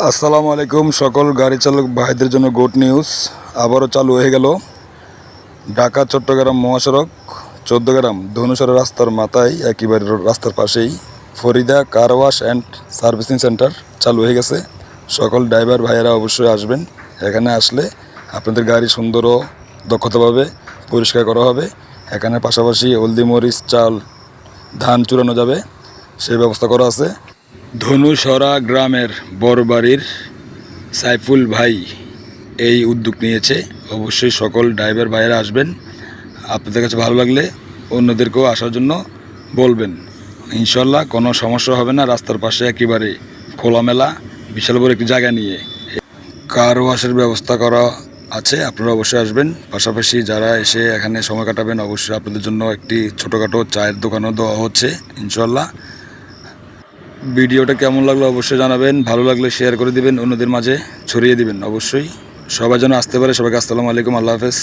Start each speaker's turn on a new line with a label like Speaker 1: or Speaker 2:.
Speaker 1: আসসালামু আলাইকুম সকল গাড়ি চালক ভাইদের জন্য গুড নিউজ। আবারও চালু হয়ে গেল ঢাকা চট্টগ্রাম মহাসড়ক 14 গ্রাম ধনুষরা রাস্তার মাথায় একেবারে রাস্তার পাশেই Farida car wash and servicing centre চালু হয়ে গেছে। সকল ড্রাইভার ভাইয়েরা অবশ্যই আসবেন। এখানে আসলে আপনাদের গাড়ি সুন্দর ও দক্ষতাভাবে পরিষ্কার করা হবে। এখানে পাশাপাশি হলদি মরিচ চাল ধান চুরানো যাবে, সেই ব্যবস্থা করা আছে। ধনুষরা গ্রামের বড়বাড়ির সাইফুল ভাই এই উদ্যোগ নিয়েছে। অবশ্যই সকল ড্রাইভার ভাইয়েরা আসবেন। আপনাদের কাছে ভালো লাগলে অন্যদেরকেও আসার জন্য বলবেন। ইনশাল্লাহ কোনো সমস্যা হবে না। রাস্তার পাশে একেবারে খোলামেলা বিশাল বড় একটি জায়গা নিয়ে কার ওয়াশের ব্যবস্থা করা আছে। আপনারা অবশ্যই আসবেন। পাশাপাশি যারা এসে এখানে সময় কাটাবেন, অবশ্যই আপনাদের জন্য একটি ছোটোখাটো চায়ের দোকানও দেওয়া হচ্ছে ইনশাল্লাহ। ভিডিওটা কেমন লাগলো অবশ্যই জানাবেন। ভালো লাগলে শেয়ার করে দিবেন, অন্যদের মাঝে ছড়িয়ে দিবেন। অবশ্যই সবাই যেন আসতে পারে। সবাইকে আসসালামু আলাইকুম, আল্লাহ হাফেজ।